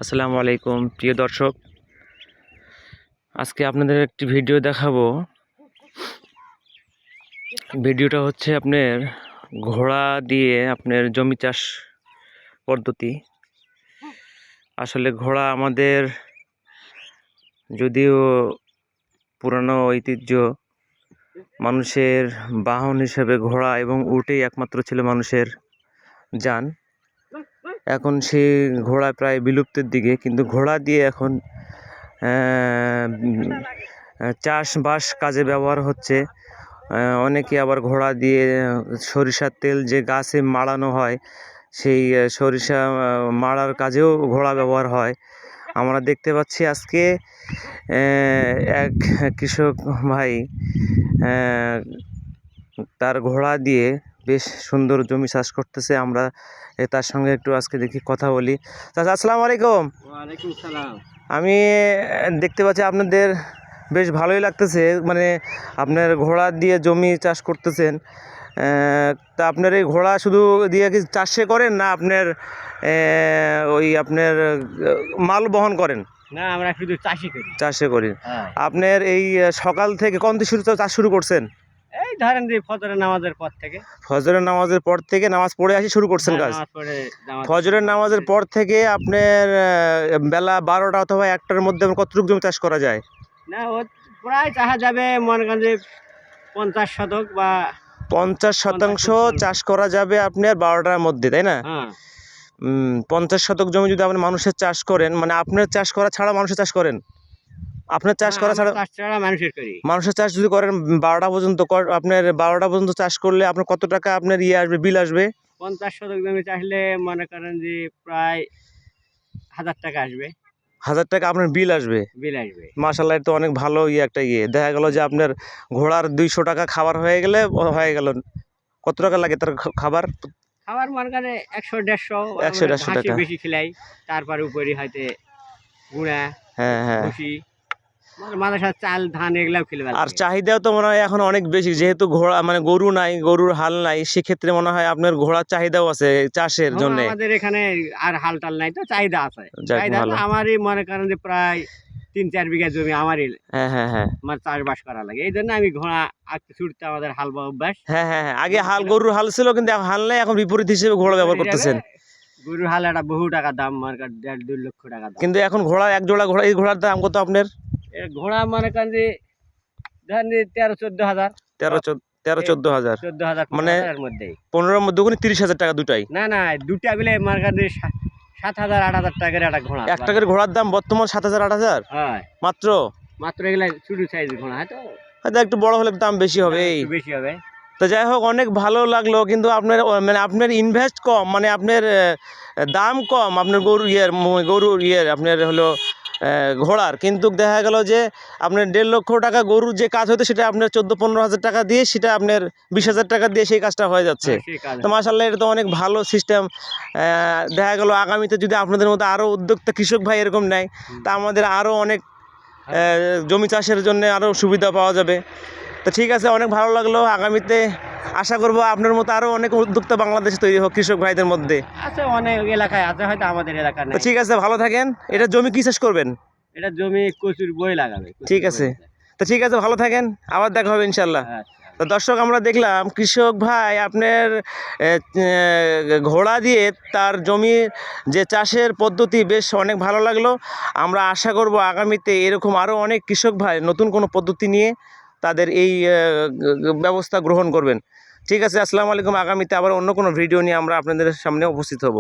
আসসালামু আলাইকুম প্রিয় দর্শক, আজকে আপনাদের একটি ভিডিও দেখাবো। ভিডিওটা হচ্ছে আপনার ঘোড়া দিয়ে আপনার জমি চাষ পদ্ধতি। আসলে ঘোড়া আমাদের যদিও পুরানো ঐতিহ্য, মানুষের বাহন হিসেবে ঘোড়া এবং উটেই একমাত্র ছিল মানুষের যান। এখন সেই ঘোড়া প্রায় বিলুপ্তির দিকে, কিন্তু ঘোড়া দিয়ে এখন চাষবাস কাজে ব্যবহার হচ্ছে। অনেকে আবার ঘোড়া দিয়ে সরিষার তেল যে গাছে মাড়ানো হয়, সেই সরিষা মাড়ার কাজেও ঘোড়া ব্যবহার হয়। আমরা দেখতে পাচ্ছি আজকে এক কৃষক ভাই তার ঘোড়া দিয়ে বেশ সুন্দর জমি চাষ করতেছে। আমরা তার সঙ্গে একটু আজকে দেখি কথা বলি। চাচা, আসসালামু আলাইকুম। ওয়ালাইকুম সালাম। আমি দেখতে পাচ্ছি আপনাদের বেশ ভালোই লাগতেছে, মানে আপনার ঘোড়া দিয়ে জমি চাষ করতেছেন। তা আপনার এই ঘোড়া শুধু দিয়ে কি চাষে করেন, না আপনার ওই আপনার মাল বহন করেন? না, আমরা শুধু চাষই করি। চাষে করি। হ্যাঁ। আপনার এই সকাল থেকে কোন থেকে চাষ শুরু করছেন? এই ধরেন যে ফজরের নামাজের পর থেকে। ফজরের নামাজের পর থেকে নামাজ পড়ে আসি শুরু করছেন কাজ? ফজরের নামাজের পর থেকে আপনার বেলা 12টা অথবা 1টার মধ্যে কতটুকু জমি চাষ করা যায়? না, ও প্রায় চাষা যাবে মনে করেন যে 50 শতক বা 50% চাষ করা যাবে আপনার 12টার মধ্যে, তাই না? হ্যাঁ। 50 শতক জমি যদি আপনি মানুষের চাষ করেন, মানে আপনার চাষ করা ছাড়া মানুষের চাষ করেন? আপনার চাষ করা ছাড়া মানুষের করি। মানুষের চাষ যদি করেন 12টা পর্যন্ত, আপনার 12টা পর্যন্ত চাষ করলে আপনার কত টাকা আপনার আসবে, বিল আসবে? 50 শতক জমি চাষলে মনে করেন যে প্রায় 1000 টাকা আসবে। 1000 টাকা আপনার বিল আসবে? মাশাআল্লাহ, এটা তো অনেক ভালো একটা দেখা গেল যে আপনার ঘোড়ার 200 টাকা খাবার হয়ে গেলে হয়ে গেল। কত টাকা লাগে তার খাবার? মনে করেন 100-150 টাকা বেশি খিলাই, তারপরে উপরে হয়তো গুঁড়া, ভুসি, চাল, ধান এগুলাও খেলে। আর চাহিদাও তো মনে হয় এখন অনেক বেশি, যেহেতু ঘোড়া মানে গরু নাই, গরুর হাল নাই, সেক্ষেত্রে মনে হয় আপনার ঘোড়ার চাহিদাও আছে চাষের জন্য। আমাদের এখানে আর হাল টাল নাই, তো চাহিদা আছে। আমারই মনে করেন যে প্রায় 3-4 বিঘা জমি আমারই চাষবাস করা লাগে, এই জন্য আমি ঘোড়া আঁকতে ছুটতে আমাদের হাল বা অভ্যাস। আগে গরুর হাল ছিল, কিন্তু হাল নাই, এখন বিপরীত হিসেবে ঘোড়া ব্যবহার করতেছেন। গরুর হাল একটা বহু টাকা দাম, মার্কেট 1.5-2 লক্ষ টাকা দাম। কিন্তু এখন ঘোড়া এক জোড়া ঘোড়া, এই ঘোড়ার দাম কত আপনার? ঘোড়া মনে করেন যে ধরেন 13-14 হাজার। 13-14 হাজার, মানে 15-র মধ্যে 30,000 টাকা দুটাই? না, দুটা মিলে মার্কেট 7,000-8,000 টাকার একটা ঘোড়া। এক টাকার ঘোড়ার দাম বর্তমান 7,000-8,000 মাত্র? এগুলা ছোট সাইজ ঘোড়া, হয়তো একটু বড় হলে দাম বেশি হবে। তো যাই হোক, অনেক ভালো লাগলো। কিন্তু আপনার মানে আপনার ইনভেস্ট কম, মানে আপনার দাম কম আপনার গরুর আপনার হলো ঘোড়ার, কিন্তু দেখা গেল যে আপনার 1.5 লক্ষ টাকা গরুর যে কাজ হতো, সেটা আপনার 14-15 হাজার টাকা দিয়ে, সেটা আপনার 20,000 টাকা দিয়ে সেই কাজটা হয়ে যাচ্ছে। তো মাশাআল্লাহ, এটা তো অনেক ভালো সিস্টেম। দেখা গেল আগামীতে যদি আপনাদের মতো আরও উদ্যোক্তা কৃষক ভাই এরকম নেয়, তা আমাদের আরও অনেক জমি চাষের জন্য আরও সুবিধা পাওয়া যাবে। তো ঠিক আছে, অনেক ভালো লাগলো। আগামীতে আশা করব আপনার মতো আরও অনেক উদ্যোক্তা বাংলাদেশে তৈরি হোক কৃষক ভাইদের মধ্যে। আছে, অনেক এলাকায় আছে, হয়তো আমাদের এলাকায় নাই। তো ঠিক আছে, ভালো থাকেন। এটা জমি কি চাষ করবেন? এটা জমি কচুর বই লাগাবে। ঠিক আছে, তো ঠিক আছে, ভালো থাকেন, আবার দেখা হবে ইনশাল্লাহ। তো দর্শক, আমরা দেখলাম কৃষক ভাই আপনার ঘোড়া দিয়ে তার জমির যে চাষের পদ্ধতি, বেশ অনেক ভালো লাগলো। আমরা আশা করব আগামীতে এরকম আরও অনেক কৃষক ভাই নতুন কোনো পদ্ধতি নিয়ে তাদের এই ব্যবস্থা গ্রহণ করবেন। ঠিক আছে, আসসালামু আলাইকুম। আগামীতে আবার অন্য কোনো ভিডিও নিয়ে আমরা আপনাদের সামনে উপস্থিত হব।